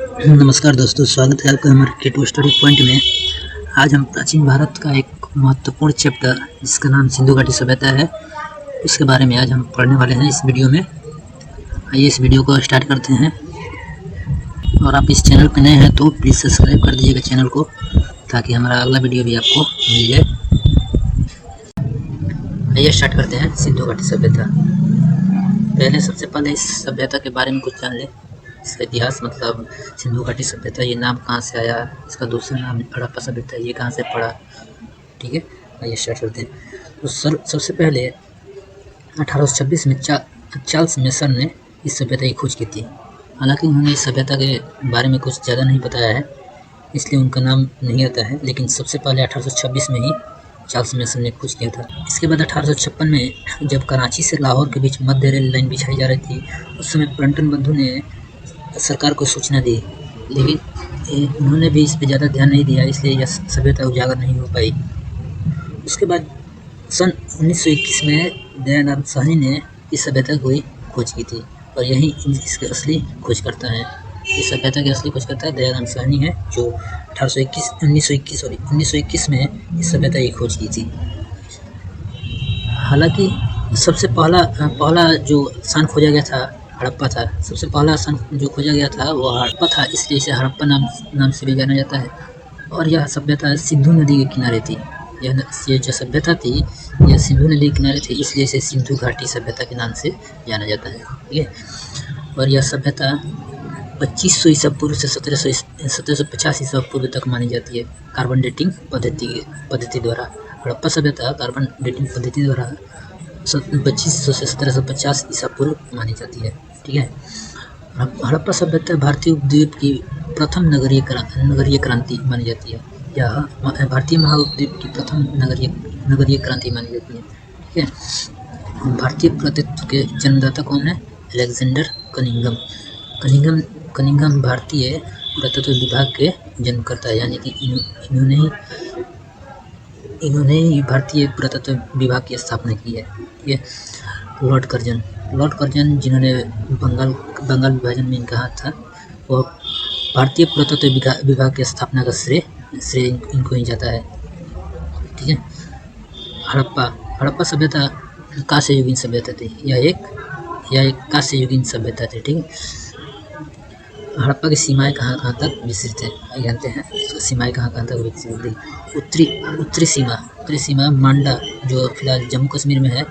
नमस्कार दोस्तों, स्वागत है आपका हमारे के टू स्टडी पॉइंट में। आज हम प्राचीन भारत का एक महत्वपूर्ण चैप्टर जिसका नाम सिंधु घाटी सभ्यता है, उसके बारे में आज हम पढ़ने वाले हैं इस वीडियो में। आइए इस वीडियो को स्टार्ट करते हैं। और आप इस चैनल पर नए हैं तो प्लीज़ सब्सक्राइब कर दीजिएगा चैनल को, ताकि हमारा अगला वीडियो भी आपको मिल जाए। आइए स्टार्ट करते हैं। सिंधु घाटी सभ्यता। सबसे पहले इस सभ्यता के बारे में कुछ जान लें। इसका इतिहास, मतलब सिंधु घाटी सभ्यता, ये नाम कहाँ से आया, इसका दूसरा नाम हड़प्पा सभ्यता, ये कहाँ से पड़ा। ठीक है, आइए स्टार्ट करते हैं। तो सबसे पहले 1826 में चार्ल्स मेसर ने इस सभ्यता की खोज की थी। हालांकि उन्होंने इस सभ्यता के बारे में कुछ ज़्यादा नहीं बताया है, इसलिए उनका नाम नहीं आता है। लेकिन सबसे पहले 1826 में ही चार्ल्स मेसन ने खोज किया था। इसके बाद 1856 में जब कराची से लाहौर के बीच मध्य रेल लाइन बिछाई जा रही थी, उस समय ब्रंटन बंधु ने सरकार को सूचना दी, लेकिन उन्होंने भी इस पर ज़्यादा ध्यान नहीं दिया, इसलिए यह सभ्यता उजागर नहीं हो पाई। उसके बाद सन 1921 में दयानंद साहनी ने इस सभ्यता की खोज की थी, और यही इसके असली खोजकर्ता है। इस सभ्यता के असली खोजकर्ता दयानंद साहनी है, जो 1921 में इस सभ्यता की खोज की थी। हालांकि सबसे पहला जो स्थान खोजा गया था हड़प्पा था। सबसे पहला स्थान जो खोजा गया था वो हड़प्पा था, इसलिए इसे हड़प्पा नाम से भी जाना जाता है। और यह सभ्यता सिंधु नदी के किनारे थी। ये जो सभ्यता थी यह सिंधु नदी के किनारे थी, इसलिए इसे सिंधु घाटी सभ्यता के नाम से जाना जाता है। ठीक है, और यह सभ्यता 2500 ईसा पूर्व से 1750 ईसा पूर्व तक मानी जाती है कार्बन डेटिंग पद्धति द्वारा। हड़प्पा सभ्यता कार्बन डेटिंग पद्धति द्वारा 2500 से 1750 ईसा पूर्व मानी जाती है। ठीक है, हड़प्पा सभ्यता भारतीय उपद्वीप की प्रथम नगरीय क्रांति मानी जाती है। यह भारतीय महाद्वीप की प्रथम नगरीय क्रांति मानी जाती है। ठीक है, भारतीय पुरातत्व के जन्मदाता कौन है? अलेक्जेंडर कनिंघम भारतीय पुरातत्व विभाग के जन्मकर्ता है, यानी कि इन्होंने ही भारतीय पुरातत्व विभाग की स्थापना की है। ठीक है, लॉर्ड कर्जन जिन्होंने बंगाल विभाजन में इनका हाथ था, वो भारतीय पुरातत्व विभाग की स्थापना का श्रेय इनको ही जाता है। ठीक है, हड़प्पा सभ्यता कांस्य युगीन सभ्यता थी। यह एक कांस्य युगीन सभ्यता थी। ठीक है, हड़प्पा की सीमाएं कहाँ तक विस्तृत है जानते हैं। इसकी सीमाएं कहाँ तक विस्तृत थी? उत्तरी सीमा मांडा, जो फिलहाल जम्मू कश्मीर में है,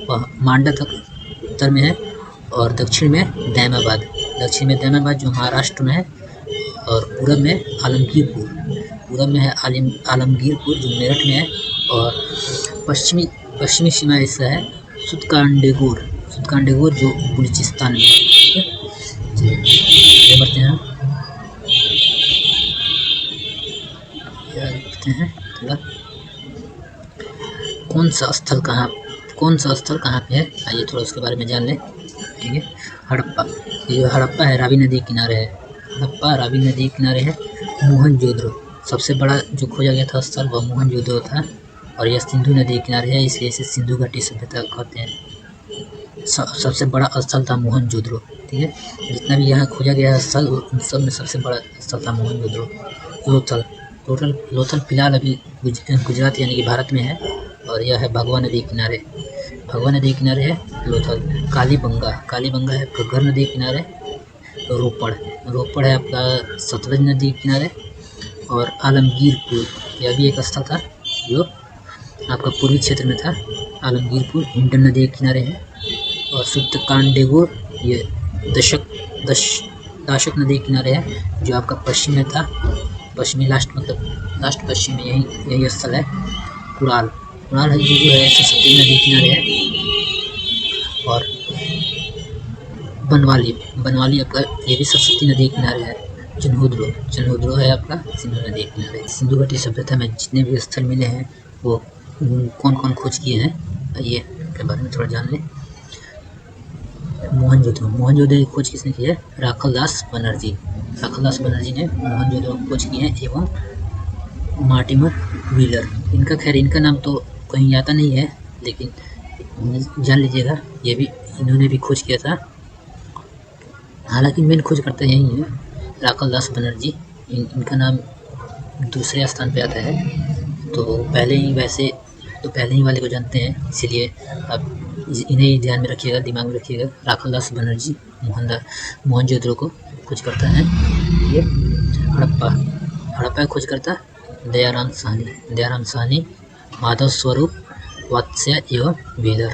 वह मांडा तक उत्तर में है, और दक्षिण में दैमाबाद जो महाराष्ट्र में है, और पूरब में आलमगीरपुर जो मेरठ में है, और पश्चिमी सीमा हिस्सा है सुदकांडेगोर जो बलूचिस्तान में है। चलिए बढ़ते हैं। थोड़ा कौन सा स्थल कहाँ पे है, आइए थोड़ा उसके बारे में जान लें। ठीक है, हड़प्पा है, रावी नदी किनारे है। मोहनजोदड़ो सबसे बड़ा जो खोजा गया था स्थल, वह मोहनजोदड़ो था, और यह सिंधु नदी किनारे है, इसलिए इसे सिंधु घाटी सभ्यता कहते हैं। सबसे बड़ा स्थल था मोहनजोदड़ो। ठीक है, जितना भी यहाँ खोजा गया स्थल, उन सब में सबसे बड़ा स्थल था मोहनजोदड़ो। लोथल फिलहाल अभी गुजरात यानी कि भारत में है, और यह है भगवा नदी किनारे है लोथल। कालीबंगा है घग्गर नदी किनारे। रोपड़ है आपका सतलज नदी किनारे। और आलमगीरपुर, यह भी एक स्थल था जो आपका पूर्वी क्षेत्र में था। आलमगीरपुर हिंडन नदी के किनारे है। और सुदकांडेगोर ये दाशक नदी के किनारे है, जो आपका पश्चिम में था। लास्ट पश्चिम में यही स्थल है। कुड़ाल है जो है सरस्वती नदी किनारे है। और बनवाली आपका ये भी सरस्वती नदी किनारे है। चन्होद्रो है आपका सिंधु नदी किनारे। सिंधु घाटी सभ्यता में जितने भी स्थल मिले हैं वो कौन खोज किए हैं, आइए के बारे में थोड़ा जान लें। मोहनजोदड़ो की खोज किसने की है? राखलदास बनर्जी ने मोहनजोदड़ो की खोज की है, एवं मार्टिमर व्हीलर। इनका नाम तो कहीं आता नहीं है, लेकिन जान लीजिएगा, इन्होंने भी खोज किया था। हालांकि मेन खोजकर्ता यही है। राखलदास बनर्जी, इनका नाम दूसरे स्थान पे आता है। तो पहले ही वाले को जानते हैं, इसीलिए आप इन्हें ही ध्यान में रखिएगा, दिमाग में रखिएगा। राखलदास बनर्जी मोहनजोदड़ो को खोज करता है। ये हड़प्पा खोज करता दयाराम साहनी, माधव स्वरूप, वात्स्या एवं वेदर।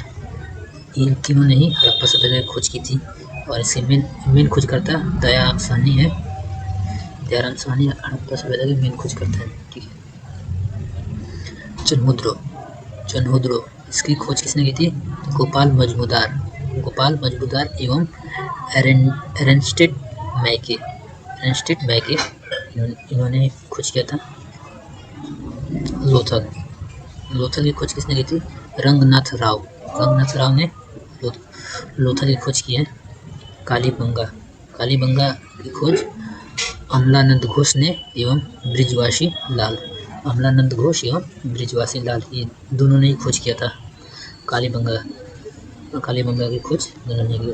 इन तीनों ने ही हड़प्पा सभ्यता की खोज की थी। और इसके मेन खोज करता दयाराम साहनी है। दयाराम साहनी हड़प्पा सभ्यता की मेन खोज करता है। ठीक है। चन्होद्रो, इसकी खोज किसने की थी? गोपाल मजमूदार एवं एरनस्टेड मैके इन्होंने खोज किया था। लोथल की खोज किसने की थी? रंगनाथ राव ने लोथल की खोज की है। कालीबंगा की खोज अमलानंद घोष ने एवं ब्रिजवासी लाल, ये दोनों ने ही खोज किया था। कालीबंगा की खोज दोनों ने की।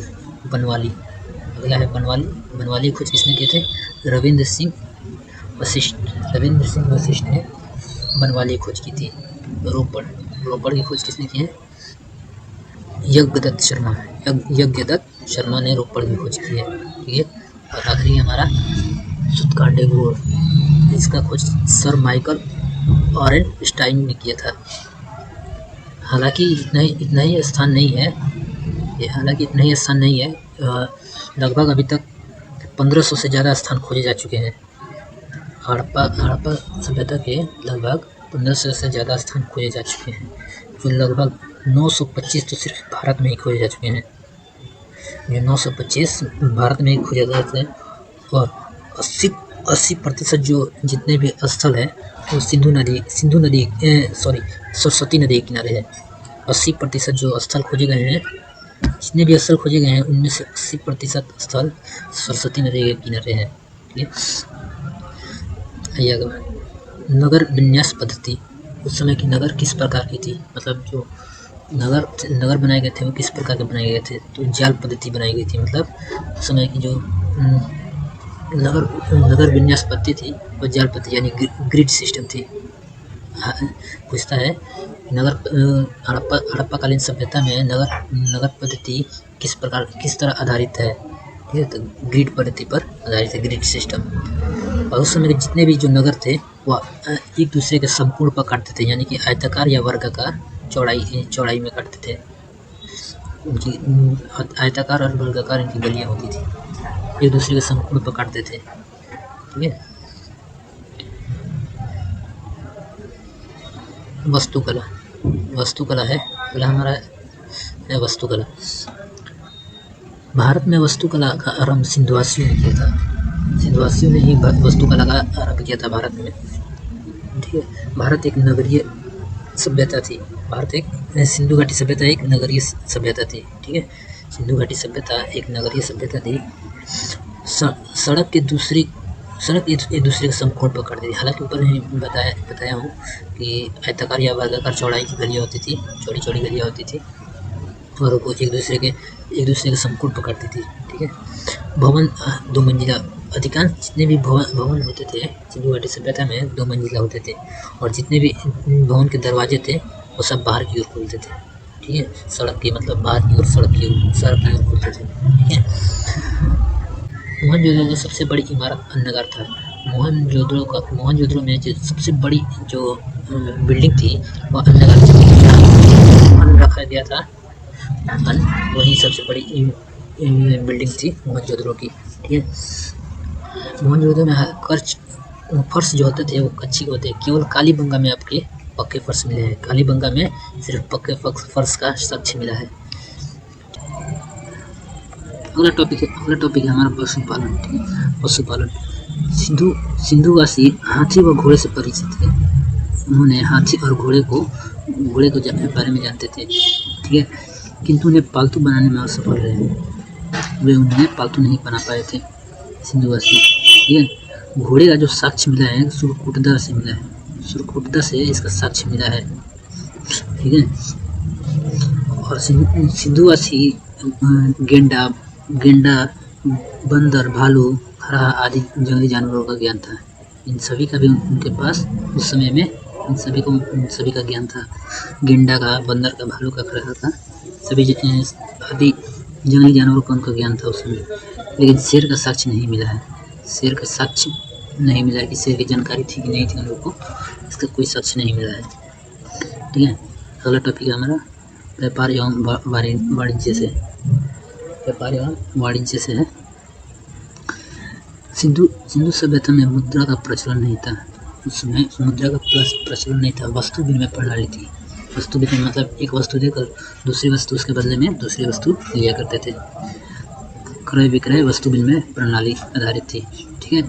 बनवाली, अगला है बनवाली की खोज किसने की थे? रविंद्र सिंह वशिष्ठ ने बनवाली की खोज की थी। रोपड़ की खोज किसने की है? यज्ञदत्त शर्मा ने रोपड़ की खोज की है। ठीक है। और आखिरी हमारा सुतकांडे गोड़, इसका खोज सर माइकल ऑरेनस्टाइन ने किया था। हालांकि इतना ही स्थान नहीं है, लगभग अभी तक 1500 से ज़्यादा स्थान खोजे जा चुके हैं। हड़प्पा सभ्यता के लगभग 1500 से ज़्यादा स्थान खोजे जा चुके हैं, जो लगभग 925 तो सिर्फ भारत में ही खोजे जा चुके हैं। ये 925 भारत में ही खोजे जाते हैं। और 80% जो जितने भी स्थल है वो सरस्वती नदी के किनारे है। 80% जो स्थल खोजे गए हैं, जितने भी स्थल खोजे गए हैं, उनमें से 80% स्थल सरस्वती नदी के किनारे हैं। ठीक है। नगर विन्यास पद्धति, उस समय की नगर किस प्रकार की थी? मतलब जो नगर बनाए गए थे वो किस प्रकार के बनाए गए थे? तो जाल पद्धति बनाई गई थी। मतलब उस समय की जो नगर विन्यास पद्धति थी वो जाल पद्धति यानी ग्रिड सिस्टम थी। पूछता है हड़प्पाकालीन सभ्यता में नगर पद्धति किस तरह आधारित है? ठीक है। तो ग्रिड पद्धति पर आधारित है, ग्रिड सिस्टम। और उस समय के जितने भी जो नगर थे वह एक दूसरे के संपूर्ण पर काटते थे, यानी कि आयताकार या वर्गाकार चौड़ाई में काटते थे। उनकी आयताकार और वर्गाकार इनकी गलियां होती थी, एक दूसरे के संपूर्ण पर काटते थे। ठीक है। वस्तुकला है अगला हमारा है वस्तुकला। भारत में वस्तुकला का आरंभ सिंधुवासियों ने किया था। सिंधुवासियों ने ही वस्तुकला का आरंभ किया था भारत में। ठीक है। भारत एक नगरीय सभ्यता थी। सिंधु घाटी सभ्यता एक नगरीय सभ्यता थी। ठीक है। सिंधु घाटी सभ्यता एक नगरीय सभ्यता थी। सड़क एक दूसरे के समकोण पर काट दी। हालांकि ऊपर में बताया हूँ कि आयताकार या वर्गाकार चौड़ाई की गलियाँ होती थी, चौड़ी गलियाँ होती थी, और वो एक दूसरे के समकोण पर काटती थी। ठीक है। भवन 2 मंजिला, अधिकांश जितने भी भवन होते थे सिंधु घाटी सभ्यता में 2 मंजिला होते थे, और जितने भी भवन के दरवाजे थे वो सब बाहर की ओर खुलते थे। ठीक है। सड़क के मतलब बाहर की ओर, सड़क की ओर खुलते थे। ठीक है। मोहनजोदड़ो का सबसे बड़ी इमारत अन्नगार था। मोहनजोदड़ो में जो सबसे बड़ी जो बिल्डिंग थी वह अन्नगार थी। अन्न रखा गया था, वही सबसे बड़ी बिल्डिंग थी मोहनजोदड़ो की। ठीक है। मोहनजोदड़ो में फर्श जो होते थे वो कच्ची होते, केवल कालीबंगा में आपके पक्के फर्श मिले हैं। कालीबंगा में सिर्फ पक्के फर्श का साक्ष्य मिला है। अगला टॉपिक है हमारा पशुपालन। सिंधुवासी हाथी व घोड़े से परिचित थे। उन्होंने हाथी और घोड़े को बारे में जानते थे। ठीक है। किंतु उन्हें पालतू बनाने में असफल रहे। वे उन्हें पालतू नहीं बना पाए थे सिंधुवासी। ठीक है। घोड़े का जो साक्ष्य मिला है सुरकुटदा से मिला है। सुरकुटदा से इसका साक्ष्य मिला है। ठीक है। और सिंधुवासी गेंडा, बंदर, भालू, आदि जंगली जानवरों का ज्ञान था। इन सभी का भी उनके पास उस समय में इन सभी का ज्ञान था। गेंडा का, बंदर का, भालू का, खरहा का, सभी आदि जंगली जानवरों का उनका ज्ञान था उस समय। लेकिन शेर का साक्ष्य नहीं मिला है। शेर का साक्ष्य नहीं मिला है कि शेर की जानकारी थी कि नहीं थी उन लोगों को, इसका कोई साक्ष्य नहीं मिला है। ठीक है, अगला टॉपिक है हमारा व्यापार एवं वाणिज्य से। व्यापार एवं वाणिज्य से है। सिंधु सभ्यता में मुद्रा का प्रचलन नहीं था। उस समय मुद्रा का प्रचलन नहीं था, वस्तु विनिमय प्रणाली थी। वस्तु विनिमय मतलब एक वस्तु देकर दूसरी वस्तु उसके बदले में दूसरी वस्तु लिया करते थे। क्रय विक्रय वस्तु विनिमय प्रणाली आधारित थी। ठीक है,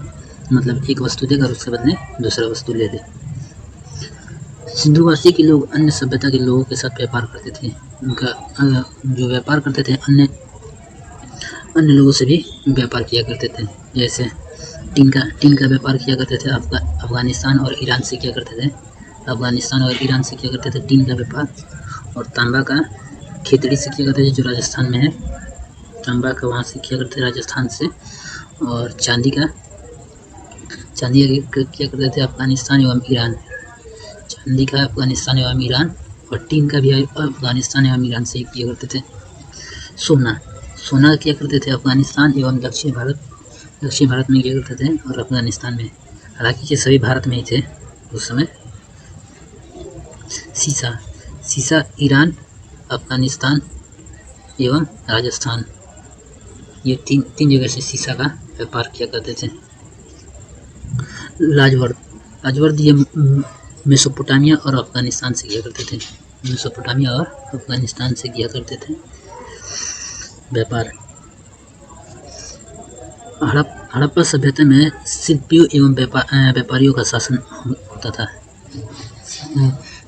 मतलब एक वस्तु देकर उसके बदले दूसरा वस्तु ले ले। सिंधुवासी के लोग अन्य सभ्यता के लोगों के साथ व्यापार करते थे। उनका जो व्यापार करते थे अन्य लोगों से भी व्यापार किया करते थे। जैसे टीन का व्यापार किया करते थे। अफगानिस्तान और ईरान से किया करते थे। अफगानिस्तान और ईरान से किया करते थे टीन का व्यापार। और तांबा का खेतड़ी से किया करते थे, जो राजस्थान में है। तांबा का वहाँ से किया करते थे राजस्थान से। और चांदी का किया करते थे अफगानिस्तान एवं ईरान। चांदी का अफगानिस्तान एवं ईरान, और टीन का भी अफगानिस्तान एवं ईरान से किया करते थे। सोना किया करते थे अफगानिस्तान एवं दक्षिण भारत में किया करते थे, और अफगानिस्तान में। हालांकि ये सभी भारत में ही थे उस समय। सीसा ईरान, अफगानिस्तान एवं राजस्थान, ये तीन जगह से सीसा का व्यापार किया करते थे। लाजवर्द ये मेसोपोटामिया और अफगानिस्तान से किया करते थे। मेसोपोटामिया और अफगानिस्तान से किया करते थे व्यापार। हड़प्पा सभ्यता में शिल्पियों एवं व्यापारियों का शासन होता था।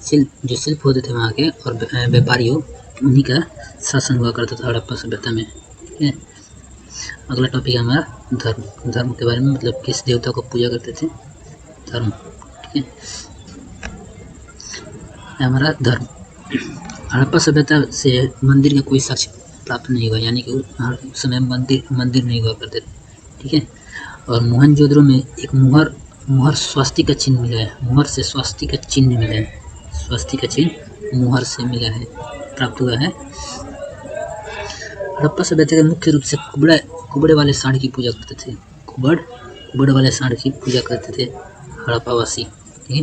जो शिल्प होते थे वहाँ के और व्यापारियों, उन्हीं का शासन हुआ करता था हड़प्पा सभ्यता में। ठीक है, अगला टॉपिक है हमारा धर्म के बारे में, मतलब किस देवता को पूजा करते थे, धर्म। ठीक है, हमारा धर्म। हड़प्पा सभ्यता से मंदिर का कोई साक्ष्य प्राप्त नहीं हुआ, यानी कि उस समय मंदिर नहीं हुआ करते थे। ठीक है, और मोहनजोदड़ो में एक मुहर स्वास्तिक का चिन्ह मिला है। मुहर से स्वास्तिक का चिन्ह मिला है। स्वास्तिक का चिन्ह मुहर से मिला है, प्राप्त हुआ है। हड़प्पा सभ्यता के मुख्य रूप से कुबड़े वाले सांड की पूजा करते थे। कुबड़ वाले सांड की पूजा करते थे हड़प्पावासी। ठीक है,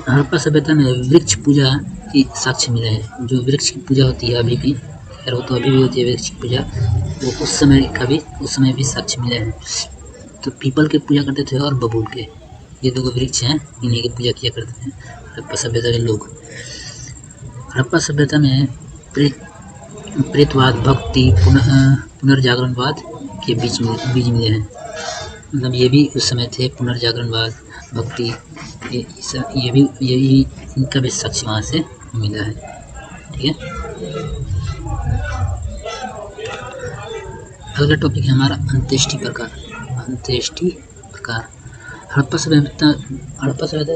हड़प्पा सभ्यता में वृक्ष पूजा की साक्ष्य मिला है। जो वृक्ष की पूजा होती है अभी भी, खैर वो तो अभी भी होती है वृक्ष की पूजा, वो उस समय भी साक्ष्य मिला है। तो पीपल की पूजा करते थे और बबूल के, ये दो वृक्ष हैं, इन्हीं की पूजा किया करते थे हड़प्पा सभ्यता के लोग। हड़प्पा सभ्यता में प्रेतवाद, भक्ति, पुनर्जागरणवाद के बीज मिले हैं। मतलब ये भी उस समय थे, पुनर्जागरणवाद, भक्ति, यही इनका भी साक्ष्य वहाँ से मिला है। ठीक है, अगला टॉपिक है हमारा अंत्येष्टि प्रकार। हड़प्पा सभ्यता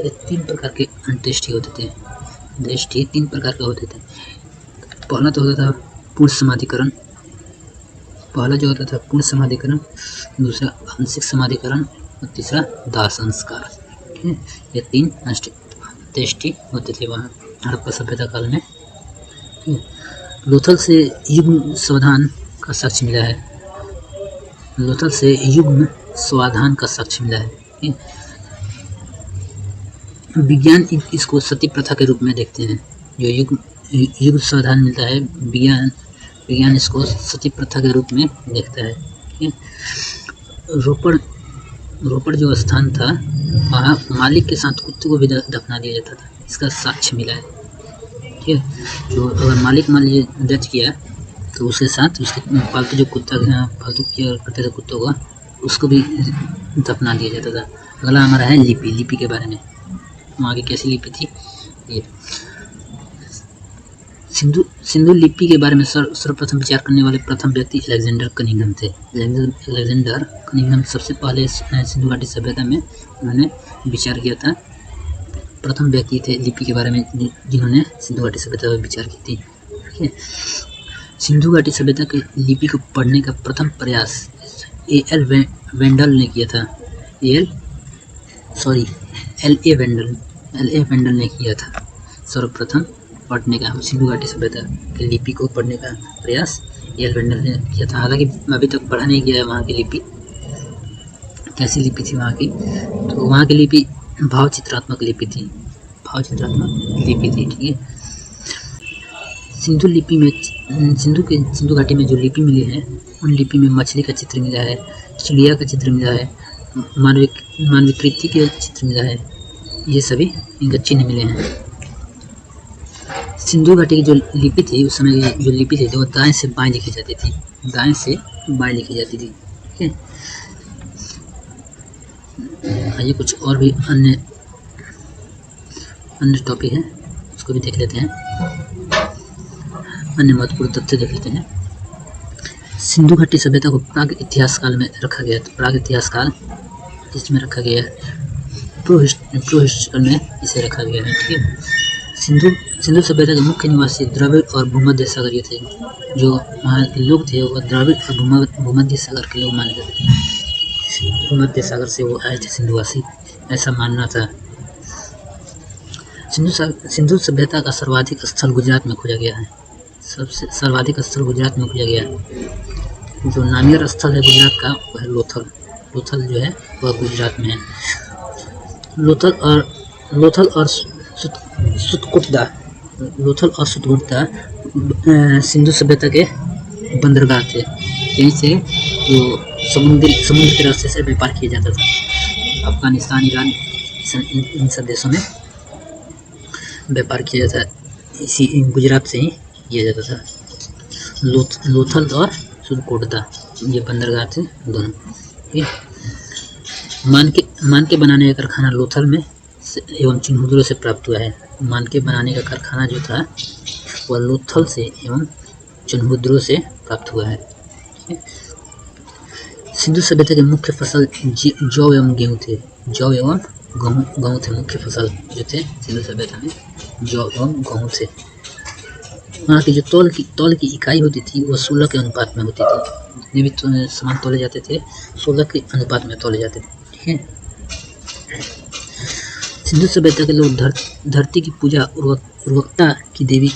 के 3 प्रकार के अंत्येष्टि होते थे। अंत्येष्टि 3 प्रकार के होते थे। पहला तो होता था पूर्ण समाधिकरण, दूसरा आंशिक समाधिकरण, और तीसरा दाह संस्कार। ठीक है, ये 3 अंत्येष्टि होते थे वहाँ हड़प्पा सभ्यता काल में। लोथल से युग्म स्वाधान का साक्ष्य मिला है। विज्ञान इसको सती प्रथा के रूप में देखते हैं। जो युग्म स्वाधान मिलता है, विज्ञान इसको सती प्रथा के रूप में देखता है। ठीक है, रोपड़ जो स्थान था, वहाँ मालिक के साथ कुत्ते को भी दफना दिया जाता था, इसका साक्ष्य मिला है। ठीक है, जो अगर मालिक मान लीजिए डेथ किया तो उसके साथ उसके पालतू किया करते थे कुत्तों का, उसको भी दफना दिया जाता था। अगला हमारा है लिपि के बारे में। वहाँ की कैसी लिपि थी ये। सिंधु लिपि के बारे में सर्वप्रथम विचार करने वाले प्रथम व्यक्ति अलेक्जेंडर कनिंघम थे। अलेक्जेंडर कनिंघम सबसे पहले सिंधु घाटी सभ्यता में उन्होंने विचार किया था। प्रथम व्यक्ति थे लिपि के बारे में जिन्होंने सिंधु घाटी सभ्यता पर विचार की थी। ठीक है, सिंधु घाटी सभ्यता की लिपि को पढ़ने का प्रथम प्रयास वेंडल ने किया था। एल ए वेंडल ने किया था सर्वप्रथम पढ़ने का, सिंधु घाटी सभ्यता की लिपि को पढ़ने का प्रयास एल वेंडल ने किया था। हालांकि अभी तक पढ़ा नहीं गया है वहाँ की लिपि, कैसी लिपि थी वहाँ की। तो वहाँ की लिपि भाव चित्रात्मक लिपि थी, ठीक है। सिंधु घाटी में जो लिपि मिली है, उन लिपि में मछली का चित्र मिला है, चिड़िया का चित्र मिला है, मानविकृति के चित्र मिला है, ये सभी इनका चिन्ह मिले हैं। सिंधु घाटी की जो लिपि थी, उस समय की जो लिपि थी वो दाएं से बाएं लिखी जाती थी, ठीक है। आइए कुछ और भी अन्य टॉपिक है, उसको भी देख लेते हैं, अन्य महत्वपूर्ण तथ्य देख लेते हैं। सिंधु घाटी सभ्यता को प्राग इतिहास काल में रखा गया, तो प्राग इतिहास काल इसमें रखा गया है, प्रोहिस्टोरिकल में इसे रखा गया है, ठीक है। सिंधु सभ्यता के मुख्य निवासी द्रविड़ और भूमध्य सागरीय थे। जो वहाँ के लोग थे वो द्रविड़ और भूमध्य सागर के लोग माने जाते थे। भूमध्य सागर से वो आए थे सिंधुवासी, ऐसा मानना था। सिंधु सभ्यता का सर्वाधिक स्थल गुजरात में खोजा गया है, सबसे सर्वाधिक स्थल गुजरात में खोजा गया है। जो नामियर स्थल है गुजरात का वह है लोथल जो है वह गुजरात में है। लोथल और सुतकोटदा सिंधु सभ्यता के बंदरगाह थे। यहीं से जो समुद्र के रास्ते से व्यापार किया जाता था। अफगानिस्तान, ईरान, इन सब देशों में व्यापार किया जाता था, इसी गुजरात से ही किया जाता था। लोथल और सुतकोटदा ये बंदरगाह थे दोनों, ठीक है। मान के बनाने का कारखाना लोथल में एवं चिन्हुद्रो से प्राप्त हुआ है। मान के बनाने का कारखाना जो था वह लोथल से एवं चिन्हुद्रो से प्राप्त हुआ है। सिंधु सभ्यता के मुख्य फसल जौ एवं गेहूँ थे। गेहूँ थे मुख्य फसल जो थे सिंधु सभ्यता में, जौ एवं गेहूँ थे। वहाँ की जो तौल की इकाई होती थी वह 16 के अनुपात में होती थी। जितने भी सामान तोले जाते थे 16 के अनुपात में तोले जाते थे, ठीक है। सिंधु सभ्यता के लोग धरती की पूजा उर्वरकता की देवी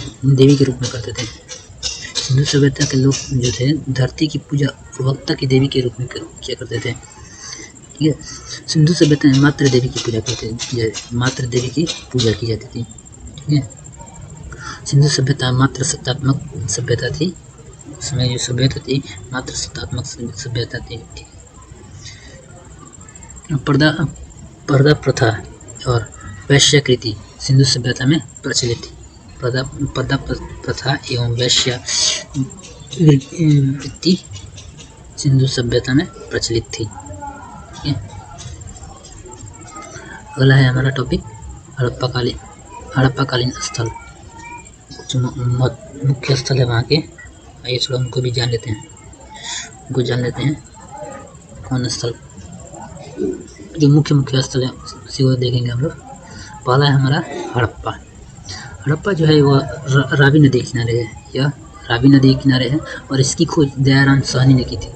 के रूप में करते थे। सिंधु सभ्यता के लोग जो थे धरती की पूजा उर्वरकता की देवी के रूप में किया करते थे, ठीक है। सिंधु सभ्यता में मातृ देवी की पूजा की जाती थी, ठीक है। सिंधु सभ्यता मात्र सत्तात्मक सभ्यता थी। उस समय जो सभ्यता थी मात्र सत्तात्मक सभ्यता थी, ठीक है। पर्दा प्रथा और वैश्याकृति सिंधु सभ्यता में प्रचलित थी। पर्दा प्रथा एवं वैश्यावृत्ति सिंधु सभ्यता में प्रचलित थी, ठीक है। अगला है हमारा टॉपिक हड़प्पाकालीन स्थल, मुख्य स्थल है वहाँ के। आइए थोड़ा उनको भी जान लेते हैं, कौन स्थल जो मुख्य स्थल है उसी को देखेंगे हम लोग। पहला है हमारा हड़प्पा जो है वह रावी नदी किनारे है, यह रावी नदी किनारे है और इसकी खोज दयाराम साहनी ने की थी।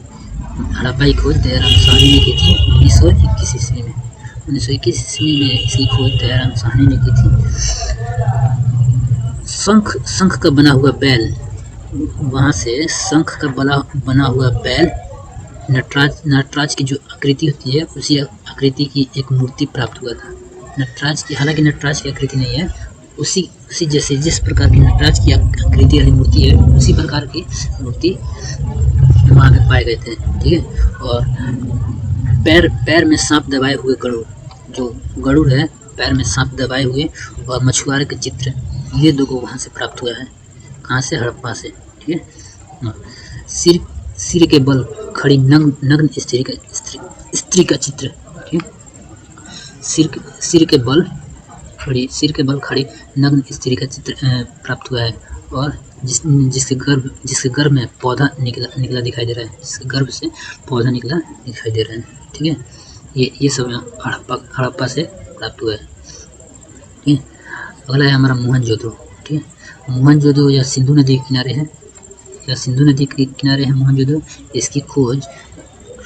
हड़प्पा की खोज दयाराम साहनी ने की थी 1921 ईस्वी में। 1921 ईस्वी में इसकी खोज दयाराम साहनी ने की थी। शंख का बना हुआ बैल, वहाँ से शंख का बना हुआ बैल, नटराज की जो आकृति होती है उसी आकृति की एक मूर्ति प्राप्त हुआ था। हालांकि नटराज की आकृति नहीं है, उसी जैसे जिस प्रकार की नटराज की आकृति वाली मूर्ति है उसी प्रकार की मूर्ति वहाँ में पाए गए थे, ठीक है। और पैर में सांप दबाए हुए गरुड़, जो गरुड़ है पैर में सांप दबाए हुए, और मछुआरे के चित्र, ये दो को वहाँ से प्राप्त हुआ है। कहाँ से? हड़प्पा से, ठीक है। सिर के बल खड़ी नग्न स्त्री का चित्र, ठीक है। सिर के बल खड़ी नग्न स्त्री का चित्र प्राप्त हुआ है, और जिसके गर्भ में पौधा निकला दिखाई दे रहा है, जिसके गर्भ से पौधा निकला दिखाई दे रहा है, ठीक है। ये सब हड़प्पा से प्राप्त हुआ है, ठीक है। अगला है हमारा मोहनजोदड़ो, ठीक है। मोहनजोदड़ो या सिंधु नदी के किनारे है, मोहनजोदड़ो। इसकी खोज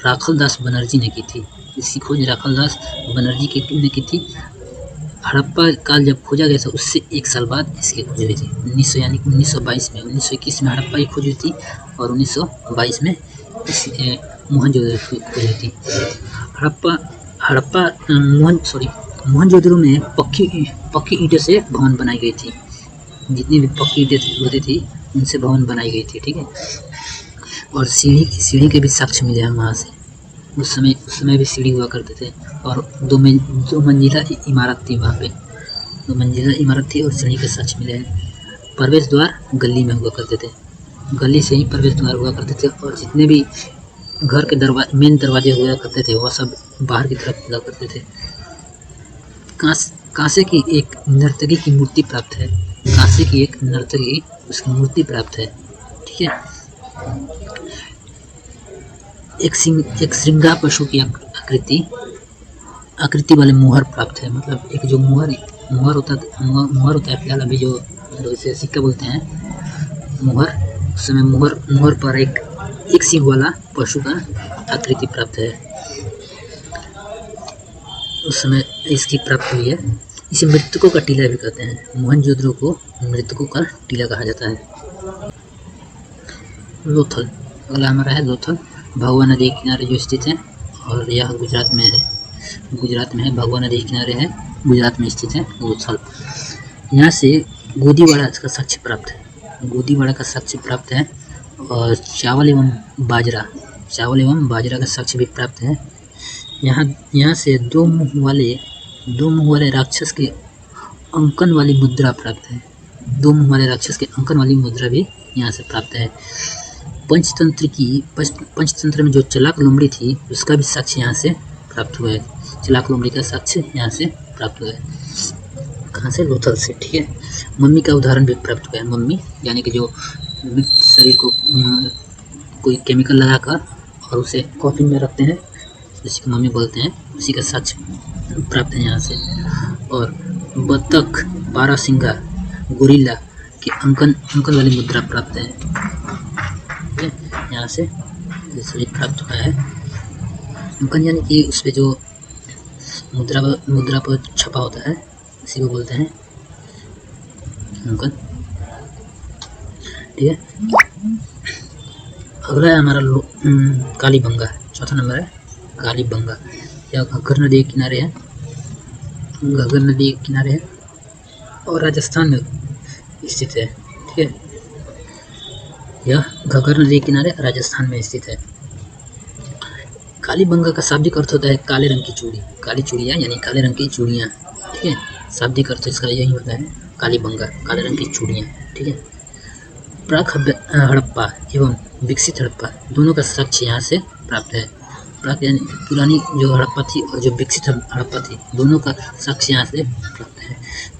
राखल दास बनर्जी ने की थी। इसकी खोज राखल दास बनर्जी ने की थी। हड़प्पा काल जब खोजा गया था उससे 1 साल बाद इसकी खोज हुई थी, 1900 यानी 1922 में। 1921 में हड़प्पा की खोज हुई थी और 1922 में मोहनजोदड़ो की खोज हुई थी। मोहनजोदड़ो में पक्की ईंटों से भवन बनाई गई थी। जितनी भी पक्की ईंटें होती थी उनसे भवन बनाई गई थी, ठीक है। और सीढ़ी के भी साक्ष्य मिले हैं वहाँ से। उस समय भी सीढ़ी हुआ करते थे और दो मंजिला इमारत थी वहाँ पे। 2 मंजिला इमारत थी और सीढ़ी के साक्ष्य मिले हैं। प्रवेश द्वार गली में हुआ करते थे, गली से ही प्रवेश द्वार हुआ करते थे। और जितने भी घर के मेन दरवाजे हुआ करते थे वह सब बाहर की तरफ हुआ करते थे। कांसे की एक नर्तकी की मूर्ति प्राप्त है। कांसे की एक नर्तकी उसकी मूर्ति प्राप्त है, ठीक है। एक श्रृंगार पशु की आकृति वाले मुहर प्राप्त है। मतलब एक जो मुहर होता है फिलहाल अभी जो इसे सिक्का बोलते हैं मुहर, उस समय मुहर पर एक सिंह वाला पशु का आकृति प्राप्त है, उस समय इसकी प्राप्त हुई है। इसे मृतकों का टीला भी कहते हैं। मोहनजोदड़ो को मृतकों का टीला कहा जाता है। लोथल, अगला हमारा है लोथल। भगवा नदी के किनारे जो स्थित है और यह गुजरात में है। भगवा नदी के किनारे है, गुजरात में स्थित है लोथल। यहाँ से गोदीवाड़ा का साक्ष्य प्राप्त है और चावल एवं बाजरा का साक्ष्य भी प्राप्त है। यहाँ से दो मुँह वाले राक्षस के अंकन वाली मुद्रा प्राप्त है। 2 मुँह वाले राक्षस के अंकन वाली मुद्रा भी यहाँ से प्राप्त है। पंचतंत्र में जो चलाक लोमड़ी थी उसका भी साक्ष्य यहाँ से प्राप्त हुआ है। चलाक लोमड़ी का साक्ष्य यहाँ से प्राप्त हुआ है। कहाँ से? लोथल से, ठीक है। मम्मी का उदाहरण भी प्राप्त हुआ है। मम्मी यानी कि जो शरीर को कोई केमिकल लगाकर और उसे कॉफिन में रखते हैं, जिसी को मम्मी बोलते हैं, उसी का साक्ष्य प्राप्त है यहाँ से। और बतख, बारहसिंगा, गोरिल्ला के अंकन वाली मुद्रा प्राप्त है, यहाँ से सभी प्राप्त हुआ है। अंकन यानी कि उस पर जो मुद्रा पर छपा होता है इसी को बोलते हैं अंकन, ठीक है। अगला है हमारा कालीबंगा, चौथा नंबर है कालीबंगा। यह घग्गर नदी के किनारे है और राजस्थान में स्थित है, ठीक है। यह घग्गर नदी के किनारे राजस्थान में स्थित है। कालीबंगा का शाब्दिक अर्थ होता है काले रंग की चूड़ी, काली चूड़ियाँ यानी काले रंग की चूड़ियाँ, ठीक है। शाब्दिक अर्थ इसका यही होता है कालीबंगा, काले रंग की चूड़ियाँ, ठीक है। प्राक हड़प्पा एवं विकसित हड़प्पा दोनों का साक्ष्य यहाँ से प्राप्त है। प्राक यानी पुरानी जो हड़प्पा थी और जो विकसित हड़प्पा थी दोनों का साक्ष्य यहाँ से प्राप्त है।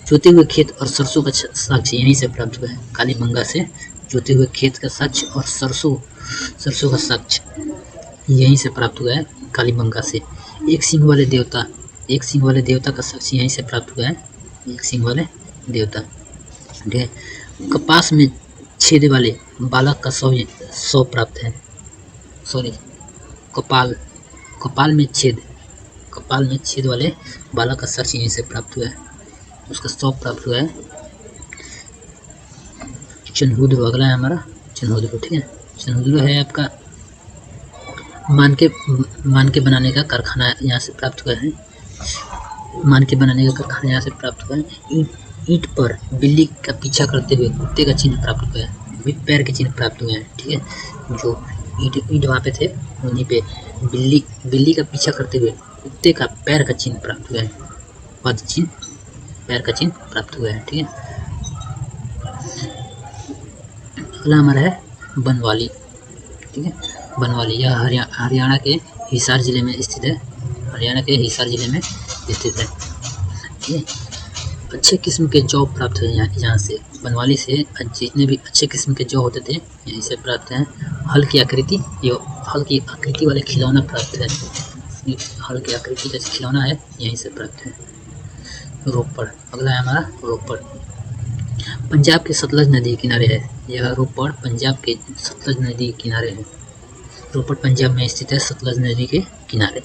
जोते हुए खेत और सरसों का साक्ष्य यहीं से प्राप्त हुआ है। कालीबंगा से जोते हुए खेत का साक्ष्य और सरसों का साक्ष्य यहीं से प्राप्त हुआ है कालीबंगा से। एक सिंह वाले देवता का साक्ष्य यहीं से प्राप्त हुआ है, एक सिंह वाले देवता, ठीक है। कपास में छेद वाले बालक का शव प्राप्त है। सॉरी, कपाल में छेद वाले बालक का साक्ष्य यहीं से प्राप्त हुआ है, उसका शव प्राप्त हुआ है। चनहुद्रो अगला है हमारा चनहुद्रो, ठीक है। चनहुद्रो है आपका मान के बनाने का कारखाना यहाँ से प्राप्त हुआ है। ईंट पर बिल्ली का पीछा करते हुए कुत्ते का चिन्ह प्राप्त हुआ है, पैर के चिन्ह प्राप्त हुए हैं, ठीक है। जो ईंट वहाँ पे थे उन्हीं पे बिल्ली का पीछा करते हुए कुत्ते का पैर का चिन्ह प्राप्त हुआ है, पद चिन्ह, पैर का चिन्ह प्राप्त हुआ है, ठीक है। अगला हमारा है बनवाली, ठीक है। बनवाली यह हरियाणा के हिसार जिले में स्थित है, ठीक है। अच्छे किस्म के जौ प्राप्त है यहाँ से। बनवाली से जितने भी अच्छे किस्म के जौ होते थे यहीं से प्राप्त हैं। हल की आकृति वाले खिलौना प्राप्त है, हल की आकृति जैसे खिलौना है यहीं से प्राप्त है। रोपड़ अगला है हमारा रोपड़, पंजाब के सतलज नदी के किनारे है। यह रोपड़ पंजाब के सतलज नदी के किनारे है, रोपड़ पंजाब में स्थित है, सतलज नदी के किनारे।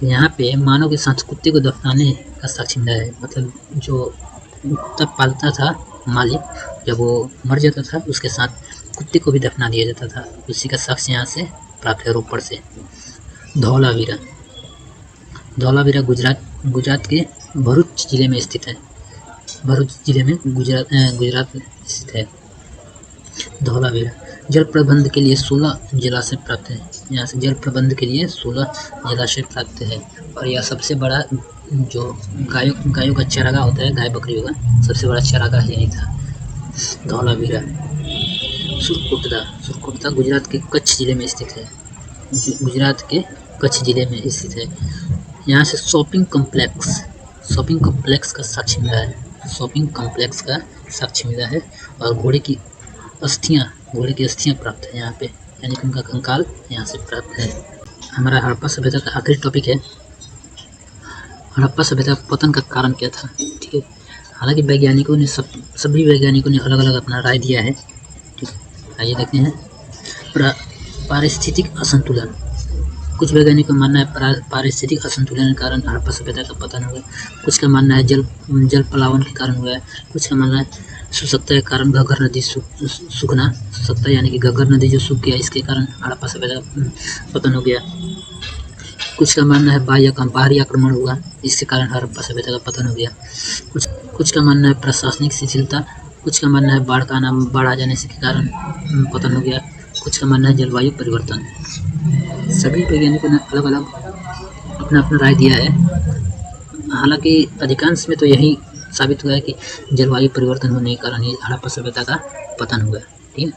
यहाँ पे मानव के साथ कुत्ते को दफनाने का साक्ष्य मिला है। मतलब जो कुत्ता पालता था मालिक, जब वो मर जाता था उसके साथ कुत्ते को भी दफना दिया जाता था। उसी का साक्ष्य यहाँ से प्राप्त है, रोपड़ से। धौलावीरा गुजरात के भरूच जिले में स्थित है। भरूच जिले में गुजरात स्थित है धौलावीरा। जल प्रबंध के लिए 16 जलाशय प्राप्त है। यहाँ से जल प्रबंध के लिए 16 जलाशय प्राप्त है। और यह सबसे बड़ा जो गायों का चारागाह होता है, गाय बकरियों का सबसे बड़ा चारागाह यही था, धौलावीरा। सुरकोटदा गुजरात के कच्छ जिले में स्थित है। गुजरात के कच्छ जिले में स्थित है। यहाँ से शॉपिंग कॉम्प्लेक्स का साक्ष्य मिला है। शॉपिंग कॉम्प्लेक्स का साक्ष्य मिला है। और घोड़े की अस्थियाँ प्राप्त है यहाँ पे, यानी कि उनका कंकाल यहाँ से प्राप्त है। हमारा हड़प्पा सभ्यता का आखिरी टॉपिक है, हड़प्पा सभ्यता पतन का कारण क्या था। ठीक है, हालांकि वैज्ञानिकों ने सभी वैज्ञानिकों ने अलग अलग अपना राय दिया है। ठीक, आइए देखते हैं। पारिस्थितिक असंतुलन। कुछ वैज्ञानिकों का मानना है पारिस्थितिक असंतुलन के कारण हड़प्पा सभ्यता का पतन हुआ। कुछ का मानना है जल प्लावन के कारण हुआ है। कुछ का मानना है सूखता के कारण घग्गर नदी सूखना, सूखता यानी कि घग्गर नदी जो सूख गया, इसके कारण हड़प्पा सभ्यता का पतन हो गया। कुछ का मानना है बाहरी आक्रमण हुआ, इसके कारण हड़प्पा सभ्यता का पतन हो गया। कुछ का मानना है प्रशासनिक शिथिलता। कुछ का मानना है बाढ़ आ जाने के कारण पतन हो गया। कुछ का मानना है जलवायु परिवर्तन। सभी वैज्ञानिकों ने अलग अलग अपना अपना राय दिया है। हालांकि अधिकांश में तो यही साबित हुआ है कि जलवायु परिवर्तन होने के कारण ही हड़प्पा सभ्यता का पतन हुआ। ठीक है,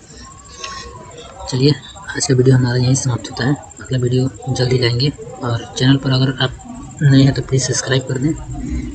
चलिए आज का वीडियो हमारा यहीं समाप्त होता है। अगला वीडियो जल्दी लाएंगे। और चैनल पर अगर आप नए हैं तो प्लीज़ सब्सक्राइब कर दें।